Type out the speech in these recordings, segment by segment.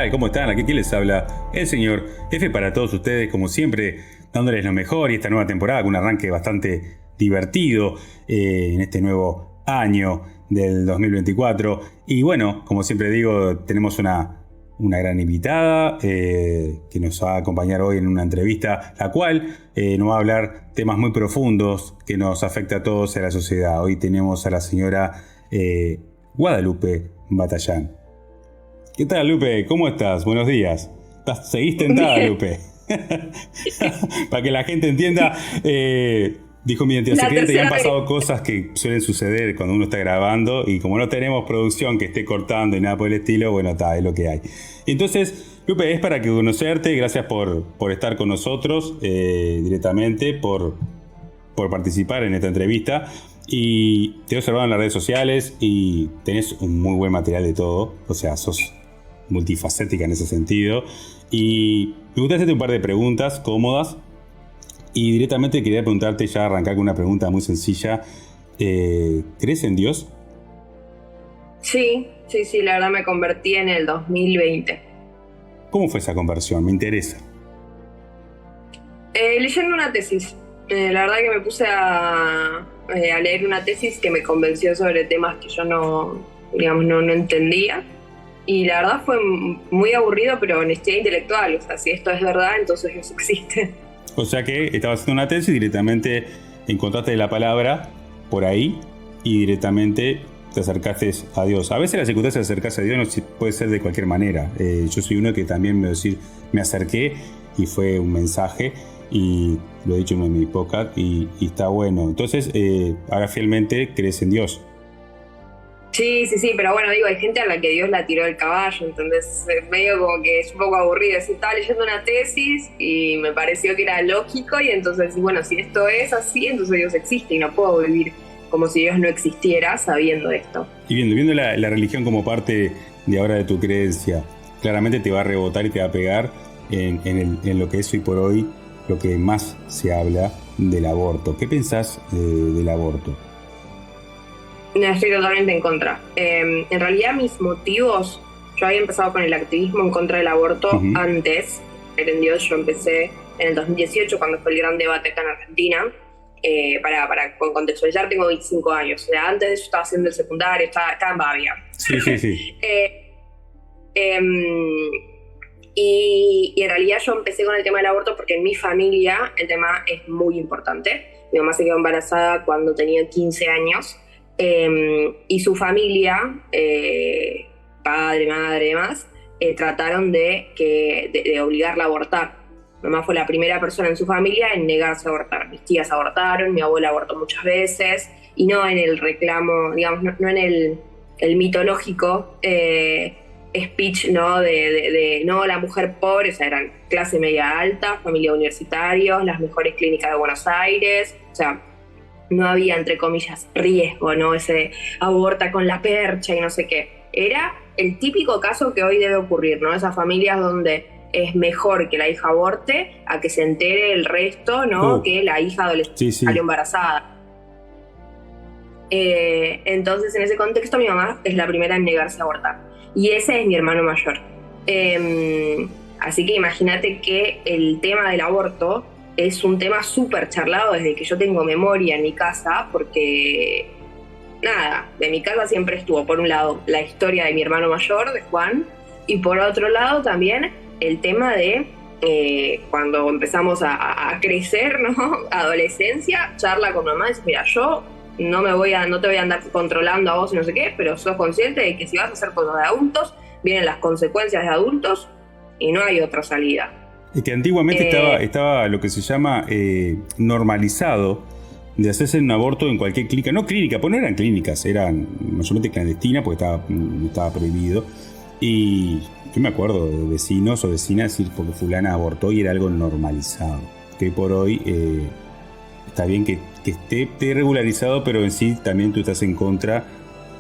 tal? ¿Cómo están? Aquí les habla el señor F para todos ustedes, como siempre, dándoles lo mejor y esta nueva temporada con un arranque bastante divertido en este nuevo año del 2024. Y bueno, como siempre digo, tenemos una gran invitada que nos va a acompañar hoy en una entrevista, la cual nos va a hablar temas muy profundos que nos afecta a todos en la sociedad. Hoy tenemos a la señora Guadalupe Batallán. ¿Qué tal, Lupe? ¿Cómo estás? Buenos días. ¿Seguís tentada, Lupe? Para que la gente entienda, dijo mi identidad secreta y han pasado cosas que suelen suceder cuando uno está grabando y como no tenemos producción que esté cortando y nada por el estilo, bueno, es lo que hay. Entonces, Lupe, es para que conocerte, gracias por estar con nosotros directamente, por participar en esta entrevista. Y te he observado en las redes sociales y tenés un muy buen material de todo, o sea, sos multifacética en ese sentido. Y me gustaría hacerte un par de preguntas cómodas. Y directamente quería preguntarte, ya arrancar con una pregunta muy sencilla. ¿Crees en Dios? Sí, la verdad me convertí en el 2020. ¿Cómo fue esa conversión? Me interesa. Leyendo una tesis. La verdad que me puse a leer una tesis que me convenció sobre temas que yo no entendía. Y la verdad fue muy aburrido, pero honestidad intelectual. O sea, si esto es verdad, entonces eso existe. O sea que estabas haciendo una tesis y directamente encontraste la palabra por ahí y directamente te acercaste a Dios. A veces la circunstancia de acercarse a Dios no puede ser de cualquier manera. Yo soy uno que también me acerqué y fue un mensaje y lo he dicho en uno de mis podcasts y está bueno. Entonces, ahora fielmente crees en Dios. Sí, pero bueno, digo, hay gente a la que Dios la tiró del caballo, entonces medio como que es un poco aburrido. Estaba leyendo una tesis y me pareció que era lógico y entonces, bueno, si esto es así, entonces Dios existe y no puedo vivir como si Dios no existiera sabiendo esto. Y viendo la religión como parte de ahora de tu creencia, claramente te va a rebotar y te va a pegar en lo que es hoy por hoy, lo que más se habla del aborto. ¿Qué pensás del aborto? Estoy totalmente en contra. En realidad mis motivos, yo había empezado con el activismo en contra del aborto antes. En Dios, yo empecé en el 2018 cuando fue el gran debate acá en Argentina. Para contextualizar, tengo 25 años. O sea, antes de eso estaba haciendo el secundario, estaba en Bavia. Sí. Y en realidad yo empecé con el tema del aborto porque en mi familia el tema es muy importante. Mi mamá se quedó embarazada cuando tenía 15 años. Y su familia, padre, madre y demás, trataron de obligarla a abortar. Mi mamá fue la primera persona en su familia en negarse a abortar. Mis tías abortaron, mi abuela abortó muchas veces, y no en el reclamo, digamos, no en el mitológico speech, ¿no? De no, la mujer pobre, o sea, eran clase media alta, familia de universitarios, las mejores clínicas de Buenos Aires, o sea, no había, entre comillas, riesgo, ¿no? Ese aborta con la percha y no sé qué. Era el típico caso que hoy debe ocurrir, ¿no? Esas familias donde es mejor que la hija aborte a que se entere el resto, ¿no? Que la hija adolescente salió embarazada. Entonces, en ese contexto, mi mamá es la primera en negarse a abortar. Y ese es mi hermano mayor. Así que imagínate que el tema del aborto es un tema súper charlado desde que yo tengo memoria en mi casa, porque, nada, de mi casa siempre estuvo, por un lado, la historia de mi hermano mayor, de Juan, y por otro lado también el tema de cuando empezamos a crecer, ¿no? Adolescencia, charla con mamá y dice, mira, yo no te voy a andar controlando a vos y no sé qué, pero sos consciente de que si vas a hacer cosas de adultos, vienen las consecuencias de adultos y no hay otra salida. Es que antiguamente estaba lo que se llama normalizado de hacerse un aborto en cualquier clínica. No clínica, pues no eran clínicas, eran mayormente clandestinas porque estaba prohibido. Y yo me acuerdo de vecinos o vecinas decir porque fulana abortó y era algo normalizado. Que por hoy está bien que esté regularizado, pero en sí también tú estás en contra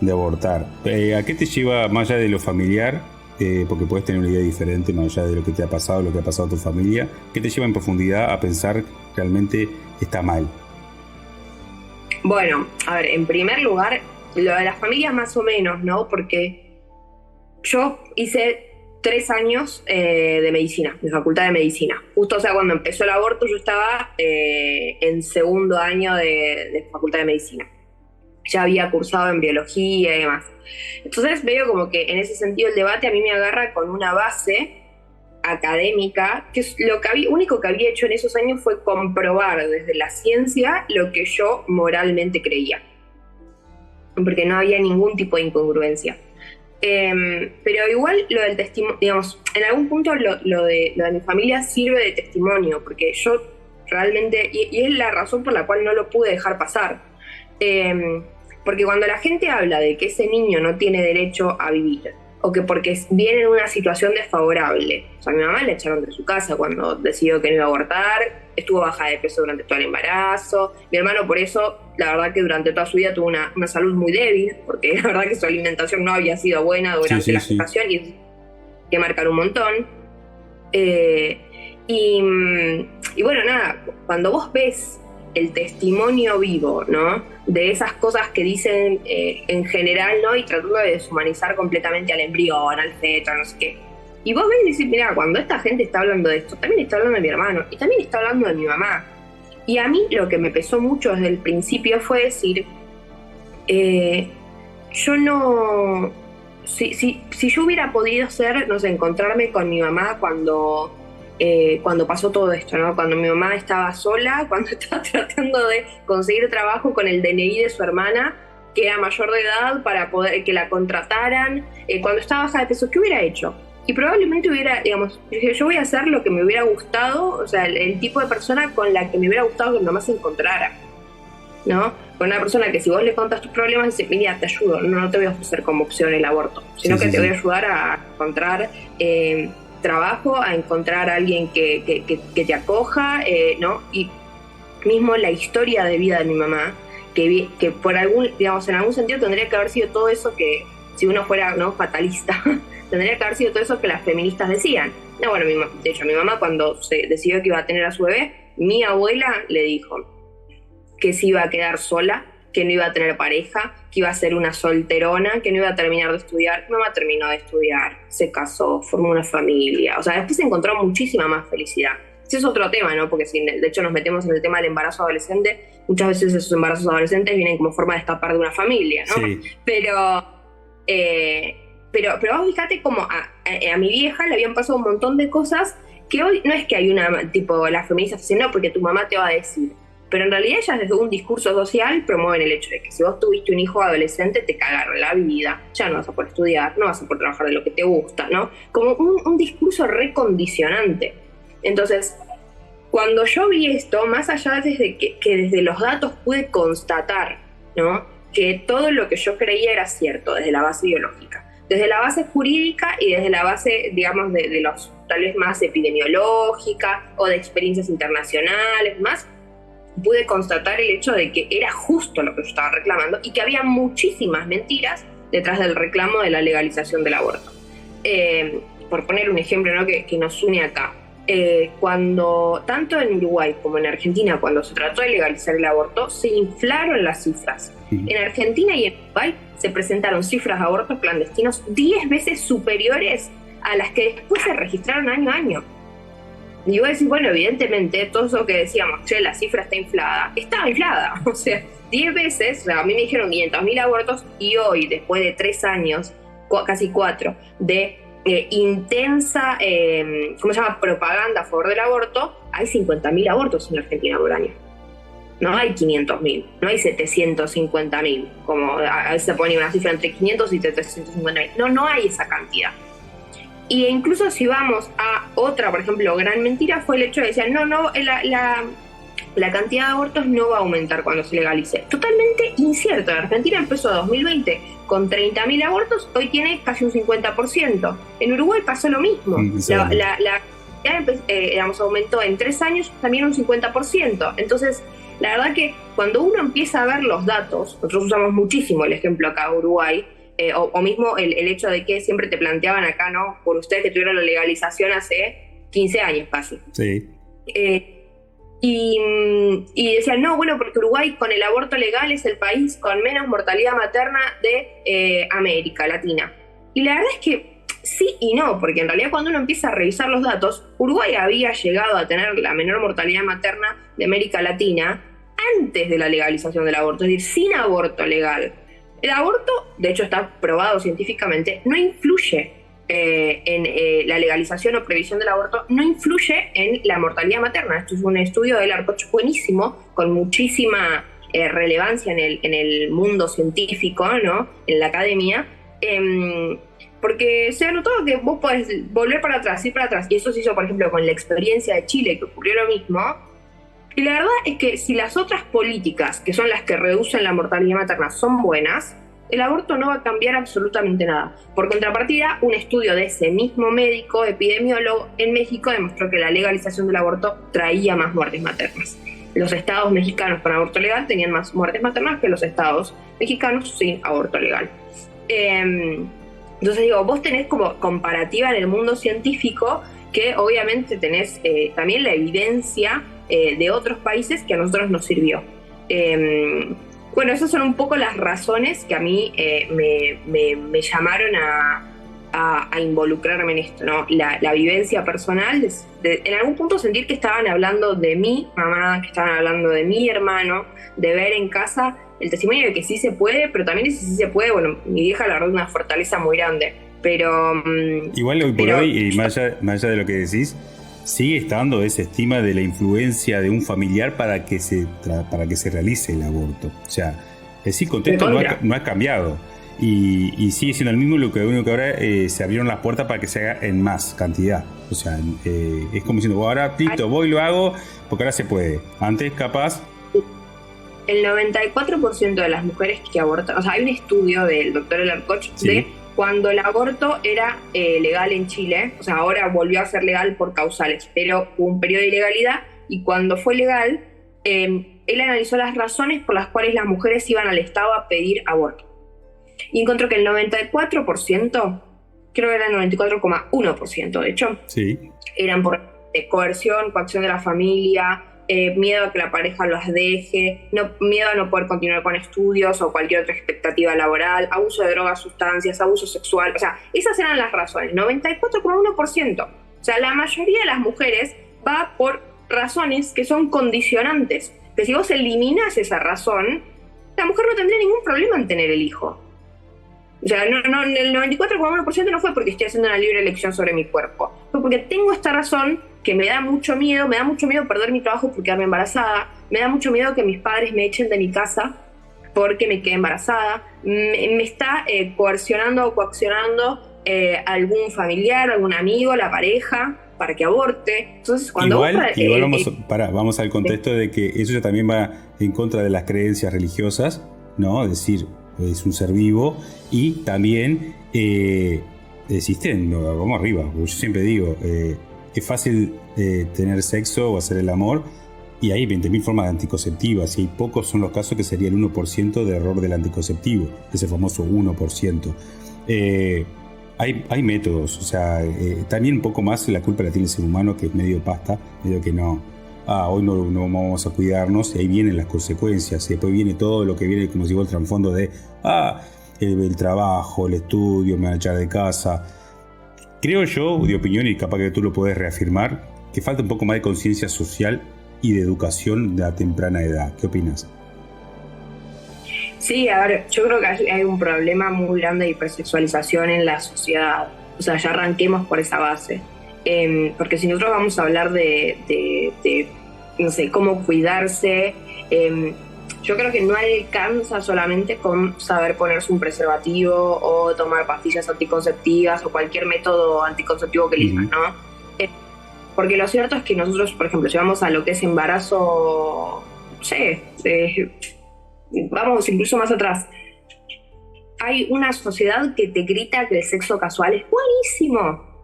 de abortar. ¿A qué te lleva, más allá de lo familiar? Porque puedes tener una idea diferente más allá de lo que te ha pasado, lo que ha pasado a tu familia. ¿Qué te lleva en profundidad a pensar que realmente está mal? Bueno, a ver, en primer lugar, lo de las familias más o menos, ¿no? Porque yo hice 3 años de medicina, de facultad de medicina. Justo, o sea, cuando empezó el aborto yo estaba en segundo año de facultad de medicina. Ya había cursado en biología y demás. Entonces veo como que en ese sentido el debate a mí me agarra con una base académica, que es lo único que había hecho en esos años fue comprobar desde la ciencia lo que yo moralmente creía, porque no había ningún tipo de incongruencia. Pero igual lo del testimonio, digamos, en algún punto lo de mi familia sirve de testimonio, porque yo realmente, y es la razón por la cual no lo pude dejar pasar, porque cuando la gente habla de que ese niño no tiene derecho a vivir, o que porque viene en una situación desfavorable. O sea, a mi mamá la echaron de su casa cuando decidió que no iba a abortar, estuvo baja de peso durante todo el embarazo, mi hermano por eso, la verdad que durante toda su vida tuvo una salud muy débil, porque la verdad que su alimentación no había sido buena durante la gestación y que marcar un montón. Y bueno, nada, cuando vos ves el testimonio vivo, ¿no? De esas cosas que dicen en general, ¿no? Y tratando de deshumanizar completamente al embrión, al feto, no sé qué. Y vos ves y decís, mirá, cuando esta gente está hablando de esto, también está hablando de mi hermano, y también está hablando de mi mamá. Y a mí lo que me pesó mucho desde el principio fue decir, yo no... Si yo hubiera podido ser, no sé, encontrarme con mi mamá cuando pasó todo esto, ¿no? Cuando mi mamá estaba sola, cuando estaba tratando de conseguir trabajo con el DNI de su hermana, que era mayor de edad, para poder que la contrataran, cuando estaba baja de peso, ¿qué hubiera hecho? Y probablemente hubiera, digamos, yo voy a hacer lo que me hubiera gustado, o sea, el tipo de persona con la que me hubiera gustado que mi mamá se encontrara, ¿no? Con una persona que si vos le contas tus problemas, dice, mira, te ayudo, no te voy a ofrecer como opción el aborto, sino que te voy a ayudar a encontrar trabajo, a encontrar a alguien que te acoja, ¿no? Y mismo la historia de vida de mi mamá, que por algún, digamos, en algún sentido tendría que haber sido todo eso que, si uno fuera, ¿no?, fatalista, tendría que haber sido todo eso que las feministas decían. No, bueno, de hecho, mi mamá cuando se decidió que iba a tener a su bebé, mi abuela le dijo que se iba a quedar sola, que no iba a tener pareja, que iba a ser una solterona, que no iba a terminar de estudiar. Mi mamá terminó de estudiar, se casó, formó una familia. O sea, después encontró muchísima más felicidad. Ese es otro tema, ¿no? Porque si de hecho nos metemos en el tema del embarazo adolescente, muchas veces esos embarazos adolescentes vienen como forma de escapar de una familia, ¿no? Sí. Pero vos fíjate como a mi vieja le habían pasado un montón de cosas que hoy no es que hay una, tipo, las feministas dicen, no, porque tu mamá te va a decir. Pero en realidad ellas desde un discurso social promueven el hecho de que si vos tuviste un hijo adolescente te cagaron la vida, ya no vas a poder estudiar, no vas a poder trabajar de lo que te gusta, ¿no? Como un discurso recondicionante. Entonces, cuando yo vi esto, más allá desde que desde los datos pude constatar, ¿no?, que todo lo que yo creía era cierto desde la base biológica, desde la base jurídica y desde la base, digamos, de los tal vez más epidemiológica o de experiencias internacionales, más pude constatar el hecho de que era justo lo que yo estaba reclamando y que había muchísimas mentiras detrás del reclamo de la legalización del aborto. Por poner un ejemplo, ¿no?, que nos une acá. Cuando, tanto en Uruguay como en Argentina, cuando se trató de legalizar el aborto, se inflaron las cifras. En Argentina y en Uruguay se presentaron cifras de abortos clandestinos 10 veces superiores a las que después se registraron año a año. Y vos decís, bueno, evidentemente, todo eso que decíamos, che, la cifra está inflada, estaba inflada. O sea, 10 veces, o sea, a mí me dijeron 500.000 abortos y hoy, después de 3 años, casi 4, de intensa, ¿cómo se llama?, propaganda a favor del aborto, hay 50.000 abortos en Argentina por año. No hay 500.000, no hay 750.000, como a veces se pone una cifra entre 500 y 750.000. No hay esa cantidad. Y incluso si vamos a otra, por ejemplo, gran mentira, fue el hecho de decir, la cantidad de abortos no va a aumentar cuando se legalice. Totalmente incierto. La Argentina empezó 2020 con 30.000 abortos, hoy tiene casi un 50%. En Uruguay pasó lo mismo. La digamos, aumentó en 3 años también un 50%. Entonces, la verdad que cuando uno empieza a ver los datos, nosotros usamos muchísimo el ejemplo acá de Uruguay, o mismo el hecho de que siempre te planteaban acá, ¿no?, por ustedes que tuvieron la legalización hace 15 años casi. Sí. Y decían, no, bueno, porque Uruguay con el aborto legal es el país con menos mortalidad materna de América Latina. Y la verdad es que sí y no, porque en realidad cuando uno empieza a revisar los datos, Uruguay había llegado a tener la menor mortalidad materna de América Latina antes de la legalización del aborto, es decir, sin aborto legal. El aborto, de hecho está probado científicamente, no influye en la legalización o prohibición del aborto, no influye en la mortalidad materna. Esto es un estudio del Arcoch buenísimo, con muchísima relevancia en el mundo científico, ¿no? En la academia, porque se ha notado que vos podés volver para atrás, ir para atrás, y eso se hizo, por ejemplo, con la experiencia de Chile, que ocurrió lo mismo. Y la verdad es que si las otras políticas, que son las que reducen la mortalidad materna, son buenas, el aborto no va a cambiar absolutamente nada. Por contrapartida, un estudio de ese mismo médico epidemiólogo en México demostró que la legalización del aborto traía más muertes maternas. Los estados mexicanos con aborto legal tenían más muertes maternas que los estados mexicanos sin aborto legal. Entonces digo, vos tenés como comparativa en el mundo científico que obviamente tenés también la evidencia de otros países que a nosotros nos sirvió. Bueno, esas son un poco las razones que a mí me llamaron a involucrarme en esto, ¿no? La vivencia personal, en algún punto sentir que estaban hablando de mi mamá, que estaban hablando de mi hermano, de ver en casa el testimonio de que sí se puede, pero también ese sí se puede, bueno, mi vieja la verdad es una fortaleza muy grande, pero... Igual hoy por hoy, y más allá de lo que decís, sigue estando esa estima de la influencia de un familiar para que se realice el aborto. O sea, el contexto no ha cambiado. Y sigue siendo el mismo, lo único que ahora se abrieron las puertas para que se haga en más cantidad. O sea, es como diciendo, ahora listo, voy y lo hago, porque ahora se puede. Antes, capaz... El 94% de las mujeres que abortan, o sea, hay un estudio del doctor Elarcoch de cuando el aborto era legal en Chile, o sea, ahora volvió a ser legal por causales, pero hubo un periodo de ilegalidad, y cuando fue legal, él analizó las razones por las cuales las mujeres iban al Estado a pedir aborto. Y encontró que el 94%, creo que era el 94,1% de hecho, eran por coerción, coacción de la familia, miedo a que la pareja los deje, miedo a no poder continuar con estudios o cualquier otra expectativa laboral, abuso de drogas, sustancias, abuso sexual. O sea, esas eran las razones, 94,1%. O sea, la mayoría de las mujeres va por razones que son condicionantes. Que si vos eliminás esa razón, la mujer no tendría ningún problema en tener el hijo. O sea, el 94,1% no fue porque estoy haciendo una libre elección sobre mi cuerpo. Fue porque tengo esta razón que me da mucho miedo perder mi trabajo por quedarme embarazada, me da mucho miedo que mis padres me echen de mi casa porque me quedé embarazada, me está coercionando o coaccionando algún familiar, algún amigo, la pareja, para que aborte. Entonces, cuando vamos al contexto de que eso ya también va en contra de las creencias religiosas, ¿no? Es decir, es un ser vivo, y también existen, vamos arriba, yo siempre digo, es fácil tener sexo o hacer el amor, y hay 20.000 formas de anticonceptivas, y hay pocos son los casos que sería el 1% de error del anticonceptivo, ese famoso 1%. Hay métodos, o sea, también un poco más la culpa la tiene el ser humano, que es medio pasta, medio que no, hoy no vamos a cuidarnos, y ahí vienen las consecuencias, y después viene todo lo que viene, como si fuera el trasfondo de, el trabajo, el estudio, me van a echar de casa. Creo yo, de opinión, y capaz que tú lo puedes reafirmar, que falta un poco más de conciencia social y de educación de la temprana edad. ¿Qué opinas? Sí, a ver, yo creo que hay un problema muy grande de hipersexualización en la sociedad. O sea, ya arranquemos por esa base. Porque si nosotros vamos a hablar de no sé, cómo cuidarse, yo creo que no alcanza solamente con saber ponerse un preservativo o tomar pastillas anticonceptivas o cualquier método anticonceptivo que elijas, ¿no? Porque lo cierto es que nosotros, por ejemplo, si vamos a lo que es embarazo, no sé, vamos incluso más atrás, hay una sociedad que te grita que el sexo casual es buenísimo.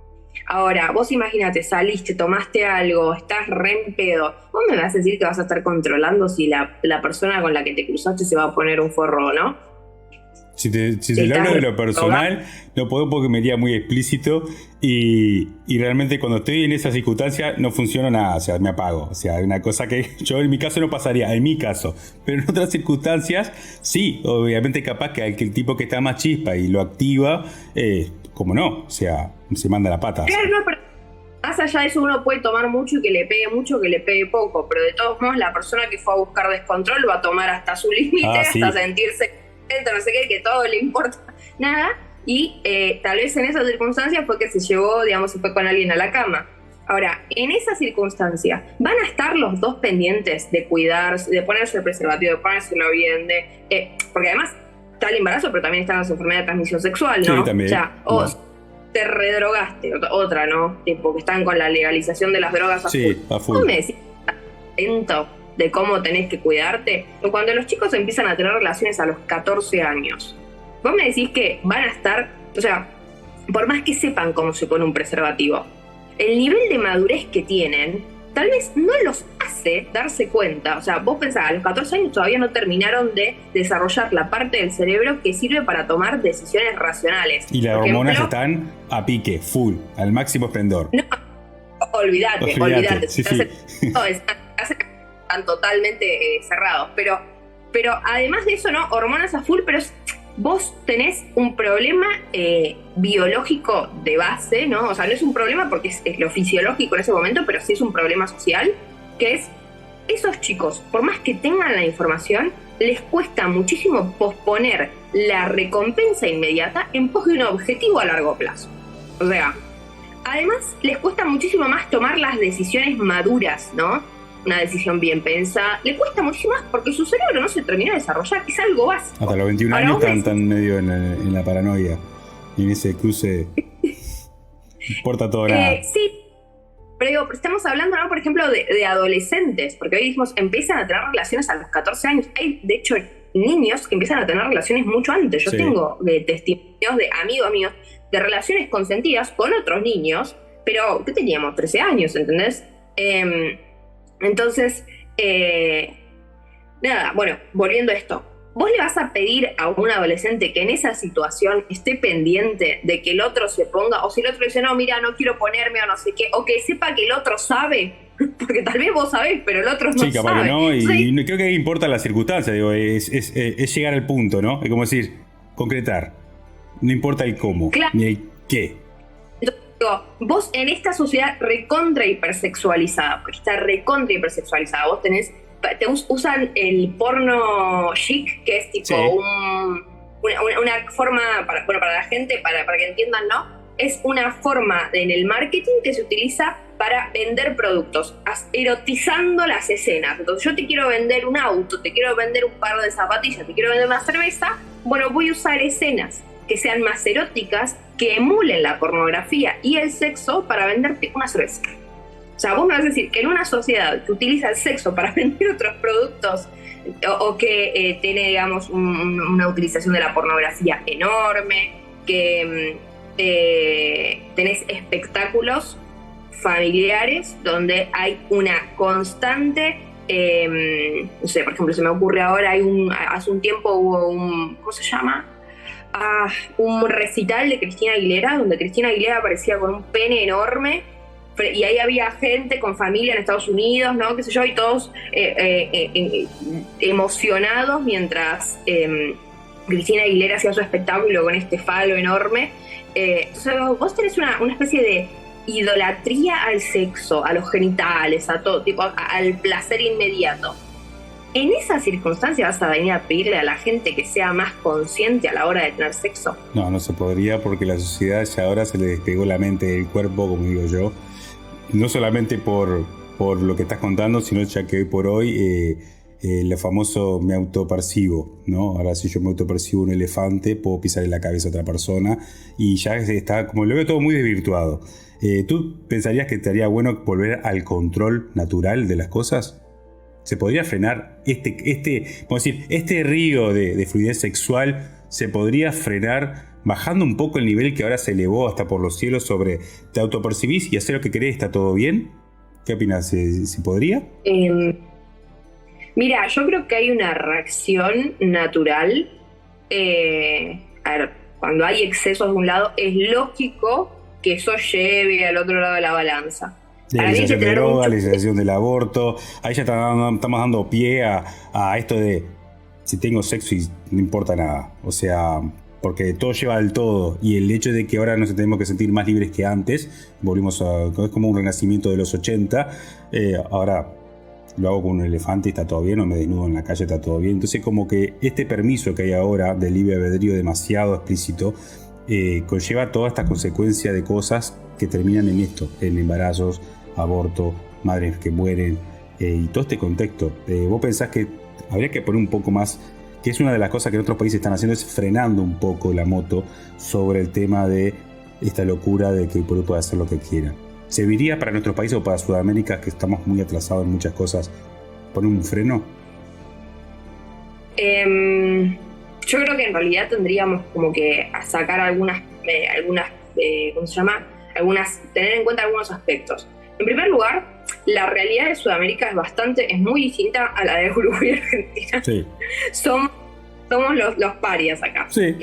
Ahora, vos imagínate, saliste, tomaste algo, estás re en pedo. ¿Vos me vas a decir que vas a estar controlando si la persona con la que te cruzaste se va a poner un forro o no? Si te hablo de lo personal, no puedo porque me iría muy explícito, y realmente cuando estoy en esa circunstancia no funciona nada, o sea, me apago. O sea, hay una cosa que yo en mi caso no pasaría, en mi caso. Pero en otras circunstancias, sí, obviamente capaz que el tipo que está más chispa y lo activa, ¿cómo no? O sea, se manda la pata. Claro, no, pero más allá de eso uno puede tomar mucho y que le pegue mucho, que le pegue poco, pero de todos modos la persona que fue a buscar descontrol va a tomar hasta su límite, Sí. hasta sentirse contento, no sé qué, que todo le importa nada, y tal vez en esa circunstancia fue que se llevó, digamos, se fue con alguien a la cama. Ahora, en esa circunstancia, ¿van a estar los dos pendientes de cuidarse, de ponerse el preservativo, de ponérselo bien, porque además está el embarazo, pero también están las enfermedades de transmisión sexual, ¿no? Sí, también. O sea, te redrogaste, otra, ¿no? Tipo, que están con la legalización de las drogas a full. Sí, a full. ¿Vos me decís atento de cómo tenés que cuidarte? Cuando los chicos empiezan a tener relaciones a los 14 años, vos me decís que van a estar, o sea, por más que sepan cómo se pone un preservativo, el nivel de madurez que tienen tal vez no los hace darse cuenta. O sea, vos pensás, a los 14 años todavía no terminaron de desarrollar la parte del cerebro que sirve para tomar decisiones racionales. Y las hormonas están a pique, full, al máximo esplendor. No, olvídate. Sí. Están totalmente cerrados. Pero además de eso, ¿no? Hormonas a full, pero vos tenés un problema biológico de base, ¿no? O sea, no es un problema porque es lo fisiológico en ese momento, pero sí es un problema social, que es esos chicos, por más que tengan la información, les cuesta muchísimo posponer la recompensa inmediata en pos de un objetivo a largo plazo. O sea, además les cuesta muchísimo más tomar las decisiones maduras, ¿no? Una decisión bien pensada, le cuesta muchísimo más porque su cerebro no se terminó de desarrollar, es algo básico. Hasta los 21 años están medio en la paranoia y en ese cruce no importa todo nada. Sí, pero estamos hablando, ¿no? Por ejemplo, de adolescentes, porque hoy dijimos, empiezan a tener relaciones a los 14 años. Hay, de hecho, niños que empiezan a tener relaciones mucho antes. Yo tengo testimonios de amigos de relaciones consentidas con otros niños, pero ¿qué teníamos? 13 años, ¿entendés? Entonces, nada, bueno, volviendo a esto, ¿vos le vas a pedir a un adolescente que en esa situación esté pendiente de que el otro se ponga, o si el otro dice, no, mira, no quiero ponerme o no sé qué, o que sepa que el otro sabe? Porque tal vez vos sabés, pero el otro no sabe. Sí, capaz que no, y creo que ahí importa la circunstancia, digo, es llegar al punto, ¿no? Es como decir, concretar, no importa el cómo, claro, ni el qué. Vos en esta sociedad recontra hipersexualizada, porque está recontra hipersexualizada, vos usan el porno chic, que es tipo una forma, para la gente, para que entiendan, ¿no? Es una forma en el marketing que se utiliza para vender productos, erotizando las escenas. Entonces yo te quiero vender un auto, te quiero vender un par de zapatillas, te quiero vender una cerveza, bueno, voy a usar escenas que sean más eróticas, que emulen la pornografía y el sexo para venderte una cerveza. O sea, vos me vas a decir que en una sociedad que utiliza el sexo para vender otros productos o que tiene, digamos, una utilización de la pornografía enorme, que tenés espectáculos familiares donde hay una constante, no sé, por ejemplo, se me ocurre ahora, hace un tiempo hubo ¿cómo se llama? Un recital de Cristina Aguilera, donde Cristina Aguilera aparecía con un pene enorme, y ahí había gente con familia en Estados Unidos, ¿no? Qué sé yo, y todos emocionados mientras Cristina Aguilera hacía su espectáculo con este falo enorme. Entonces vos tenés una especie de idolatría al sexo, a los genitales, a todo, tipo, al placer inmediato. ¿En esa circunstancia vas a venir a pedirle a la gente que sea más consciente a la hora de tener sexo? No se podría, porque la sociedad ya ahora se le despegó la mente del cuerpo, como digo yo. No solamente por lo que estás contando, sino ya que hoy por hoy lo famoso me autopercibo, ¿no? Ahora si yo me autopercibo un elefante, puedo pisar en la cabeza a otra persona y ya está, como lo veo todo muy desvirtuado. ¿Tú pensarías que estaría bueno volver al control natural de las cosas? ¿Se podría frenar vamos a decir, este río de fluidez sexual? ¿Se podría frenar bajando un poco el nivel que ahora se elevó hasta por los cielos sobre te autopercibís y hacer lo que querés, está todo bien? ¿Qué opinas? ¿Se podría? Mira, yo creo que hay una reacción natural. A ver, cuando hay excesos de un lado, es lógico que eso lleve al otro lado de la balanza. Legalización de droga, legalización del aborto. Ahí ya estamos dando pie a esto de si tengo sexo y no importa nada. O sea, porque todo lleva al todo, y el hecho de que ahora nos tenemos que sentir más libres que antes, es como un renacimiento de los 80, ahora lo hago con un elefante y está todo bien, o me desnudo en la calle, está todo bien. Entonces como que este permiso que hay ahora del libre albedrío demasiado explícito, conlleva toda esta consecuencia de cosas que terminan en esto, en embarazos, aborto, madres que mueren, y todo este contexto. ¿Vos pensás que habría que poner un poco más, que es una de las cosas que en otros países están haciendo, es frenando un poco la moto sobre el tema de esta locura de que el pueblo puede hacer lo que quiera? ¿Serviría para nuestros países o para Sudamérica, que estamos muy atrasados en muchas cosas, poner un freno? Yo creo que en realidad tendríamos como que sacar algunas ¿cómo se llama? Tener en cuenta algunos aspectos. En primer lugar, la realidad de Sudamérica es muy distinta a la de Uruguay y Argentina. Sí. Somos los parias acá. Sí.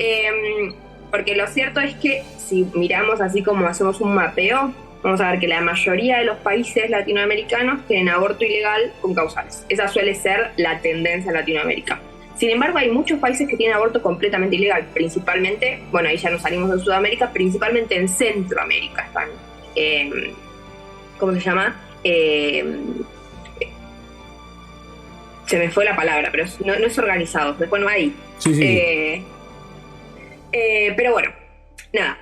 Porque lo cierto es que si miramos así como hacemos un mapeo, vamos a ver que la mayoría de los países latinoamericanos tienen aborto ilegal con causales. Esa suele ser la tendencia en Latinoamérica. Sin embargo, hay muchos países que tienen aborto completamente ilegal, principalmente, bueno, ahí ya nos salimos de Sudamérica, principalmente en Centroamérica están, ¿cómo se llama? Se me fue la palabra, pero no es organizado, después no hay. Sí. Pero bueno, nada.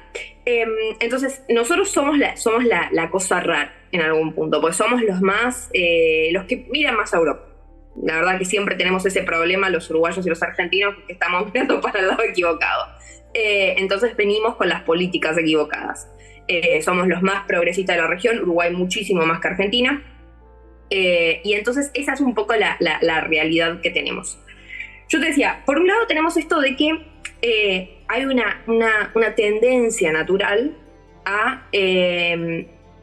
Entonces, nosotros somos la cosa rara en algún punto, pues somos los que miran más a Europa. La verdad que siempre tenemos ese problema, los uruguayos y los argentinos, que estamos mirando para el lado equivocado. Entonces venimos con las políticas equivocadas. Somos los más progresistas de la región, Uruguay muchísimo más que Argentina. Y entonces esa es un poco la realidad que tenemos. Yo te decía, por un lado tenemos esto de que hay una tendencia natural a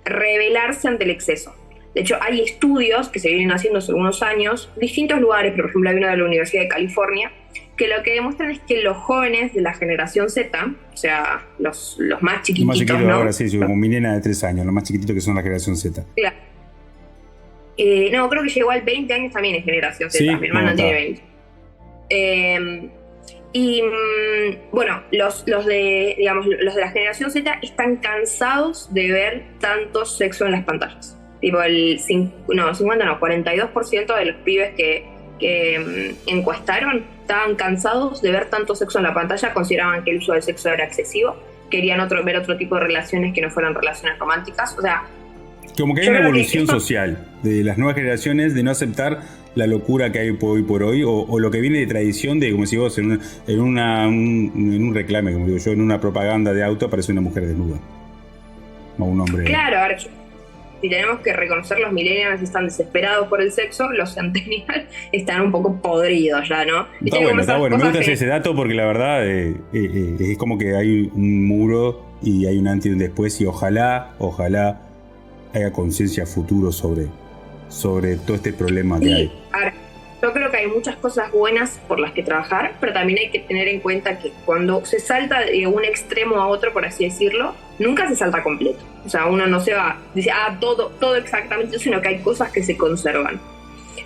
rebelarse ante el exceso. De hecho, hay estudios que se vienen haciendo hace algunos años, distintos lugares, por ejemplo, hay uno de la Universidad de California, que lo que demuestran es que los jóvenes de la generación Z, o sea, los más chiquititos, más chiquititos, ¿no? Ahora sí, como mi nena de 3 años, los más chiquititos que son la generación Z. Claro. No, creo que llegó al 20 años también es generación Z, ¿Sí? Mi hermana tiene 20. Bueno, los de la generación Z están cansados de ver tanto sexo en las pantallas. Tipo 42% de los pibes que encuestaron estaban cansados de ver tanto sexo en la pantalla, consideraban que el uso del sexo era excesivo, querían ver otro tipo de relaciones que no fueran relaciones románticas. O sea, como que hay una evolución social de las nuevas generaciones de no aceptar la locura que hay hoy por hoy, o lo que viene de tradición de, como si vos en un reclame, como digo yo, en una propaganda de auto aparece una mujer desnuda o un hombre. Claro, a ver, si tenemos que reconocer, los millennials están desesperados por el sexo, los centennials están un poco podridos ya, ¿no? Está bueno. Me gusta ese dato porque la verdad es como que hay un muro y hay un antes y un después, y ojalá haya conciencia futuro sobre todo este problema que hay. Ahora, yo creo que hay muchas cosas buenas por las que trabajar, pero también hay que tener en cuenta que cuando se salta de un extremo a otro, por así decirlo, nunca se salta completo. O sea, uno no se va, dice, todo exactamente, sino que hay cosas que se conservan.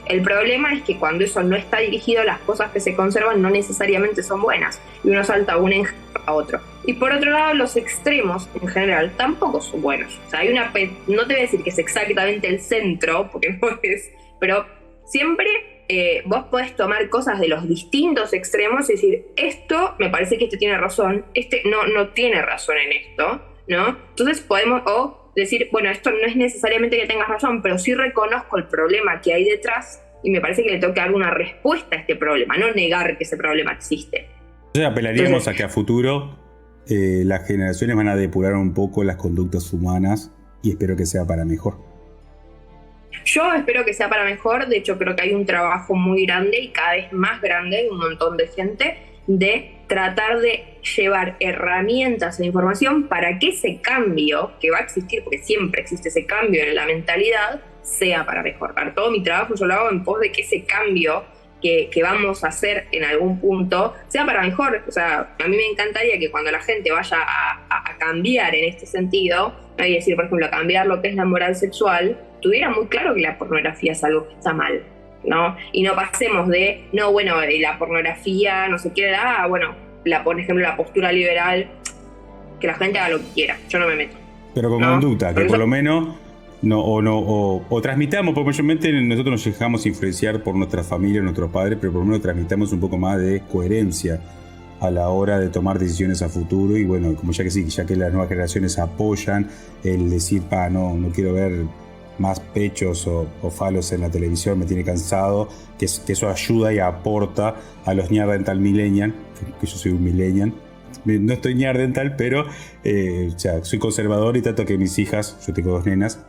El problema es que cuando eso no está dirigido, las cosas que se conservan no necesariamente son buenas, y uno salta de un enjambre a otro. Y por otro lado, los extremos en general tampoco son buenos. O sea, no te voy a decir que es exactamente el centro, porque no es, pero siempre vos podés tomar cosas de los distintos extremos y decir, esto me parece que este tiene razón, este no tiene razón en esto, ¿no? Entonces podemos decir, bueno, esto no es necesariamente que tengas razón, pero sí reconozco el problema que hay detrás y me parece que le tengo que dar una respuesta a este problema, no negar que ese problema existe. Entonces apelaríamos a que a futuro las generaciones van a depurar un poco las conductas humanas, y espero que sea para mejor. Yo espero que sea para mejor. De hecho, creo que hay un trabajo muy grande y cada vez más grande, un montón de gente, de tratar de llevar herramientas e información para que ese cambio que va a existir, porque siempre existe ese cambio en la mentalidad, sea para mejorar. Todo mi trabajo yo lo hago en pos de que ese cambio que vamos a hacer en algún punto sea para mejor. O sea, a mí me encantaría que cuando la gente vaya a cambiar en este sentido, es decir, por ejemplo, a cambiar lo que es la moral sexual, tuviera muy claro que la pornografía es algo que está mal, ¿no? Y no pasemos de, no, bueno, la pornografía, no sé qué, bueno, por ejemplo, la postura liberal, que la gente haga lo que quiera, yo no me meto. Pero con conducta, que por lo menos o transmitamos, porque mayormente nosotros nos dejamos influenciar por nuestra familia, nuestros padres, pero por lo menos transmitamos un poco más de coherencia a la hora de tomar decisiones a futuro. Y bueno, como ya que las nuevas generaciones apoyan el decir, no quiero ver más pechos o falos en la televisión, me tiene cansado, que eso ayuda y aporta a los Neanderthal Millennial, que yo soy un Millennial. No estoy Neanderthal, pero soy conservador y trato que mis hijas, yo tengo 2 nenas,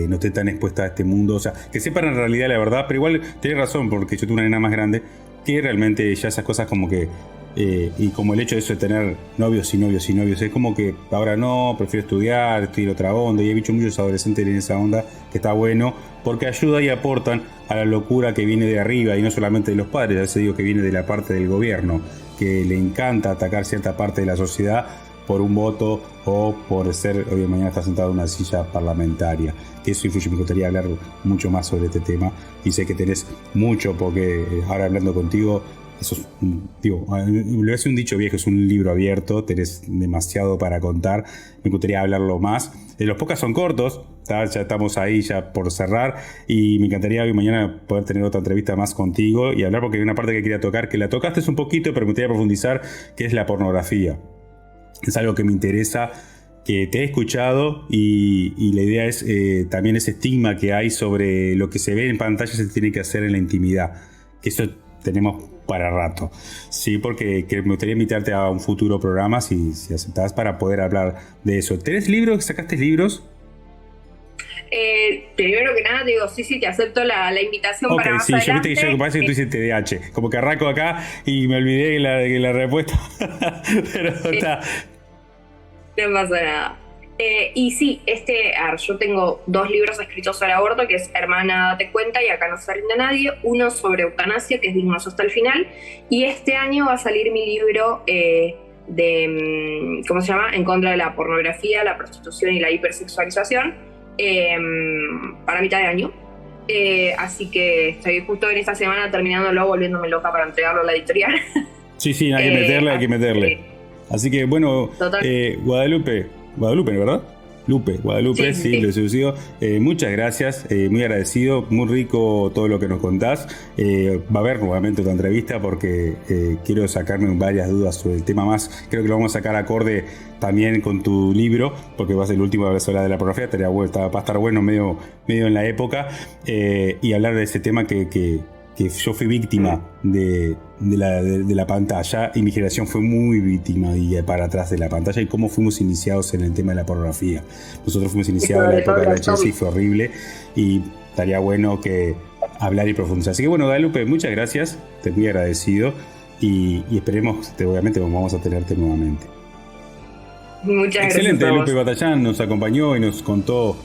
no estén tan expuestas a este mundo, o sea, que sepan en realidad la verdad, pero igual tenés razón, porque yo tengo una nena más grande, que realmente ya esas cosas como que, y como el hecho de eso de tener novios y novios y novios, es como que ahora no, prefiero estudiar, estoy en otra onda, y he visto muchos adolescentes en esa onda, que está bueno, porque ayuda y aportan a la locura que viene de arriba, y no solamente de los padres, a veces digo que viene de la parte del gobierno, que le encanta atacar cierta parte de la sociedad por un voto o por ser, hoy mañana está sentado en una silla parlamentaria. Que eso influye, me gustaría hablar mucho más sobre este tema, y sé que tenés mucho, porque ahora hablando contigo, eso es, digo, lo hace un dicho viejo, es un libro abierto, tenés demasiado para contar, me gustaría hablarlo más. Los podcasts son cortos, ya estamos ahí ya por cerrar, y me encantaría hoy mañana poder tener otra entrevista más contigo y hablar, porque hay una parte que quería tocar, que la tocaste un poquito, pero me gustaría profundizar, que es la pornografía. Es algo que me interesa, que te he escuchado, y la idea es también ese estigma que hay sobre lo que se ve en pantalla se tiene que hacer en la intimidad, que eso tenemos para rato, sí, porque me gustaría invitarte a un futuro programa, si aceptás, para poder hablar de eso. ¿Tenés libros? ¿Sacaste libros? Primero que nada te digo, sí, te acepto la invitación para más sí, adelante. Yo viste que yo parece que tú dices TDAH, como que arranco acá y me olvidé la respuesta, pero está... No pasa nada. Y sí, yo tengo 2 libros escritos sobre aborto, que es Hermana, date cuenta y Acá no se rinde nadie. Uno sobre eutanasia, que es Dignos hasta el final. Y este año va a salir mi libro ¿cómo se llama? En contra de la pornografía, la prostitución y la hipersexualización, para mitad de año. Así que estoy justo en esta semana terminándolo, volviéndome loca para entregarlo a la editorial. Sí, hay que meterle. Así que bueno, Guadalupe, ¿verdad? Guadalupe, sí, lo he sucedido. Muchas gracias, muy agradecido, muy rico todo lo que nos contás. Va a haber nuevamente otra entrevista, porque quiero sacarme varias dudas sobre el tema más. Creo que lo vamos a sacar acorde también con tu libro, porque va a ser el último vez hablar de la pornografía, va a estar bueno medio en la época, y hablar de ese tema que yo fui víctima de la pantalla, y mi generación fue muy víctima y para atrás de la pantalla, y cómo fuimos iniciados en el tema de la pornografía. Nosotros fuimos iniciados en la época de la VHS y fue horrible, y estaría bueno que hablar y profundizar. Así que bueno, Guadalupe, muchas gracias, estoy muy agradecido, y esperemos, obviamente vamos a tenerte nuevamente. Muchas gracias. Excelente, Lupe Batallán nos acompañó y nos contó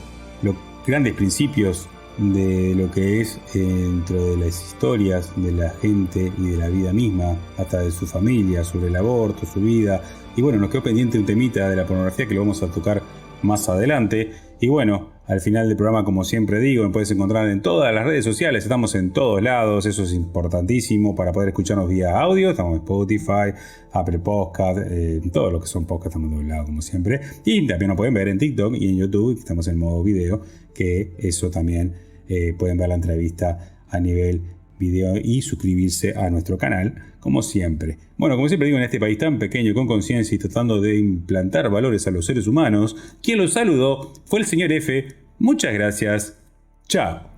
los grandes principios de lo que es dentro de las historias de la gente y de la vida misma, hasta de su familia, sobre el aborto, su vida. Y bueno, nos quedó pendiente un temita de la pornografía que lo vamos a tocar más adelante. Y bueno, al final del programa, como siempre digo, me puedes encontrar en todas las redes sociales, estamos en todos lados, eso es importantísimo para poder escucharnos vía audio. Estamos en Spotify, Apple Podcast, todo lo que son podcasts, estamos en todos lados como siempre. Y también nos pueden ver en TikTok y en YouTube, estamos en modo video, que eso también pueden ver la entrevista a nivel video y suscribirse a nuestro canal, como siempre. Bueno, como siempre digo, en este país tan pequeño, con conciencia y tratando de implantar valores a los seres humanos, quien los saludó fue el señor F. Muchas gracias. Chao.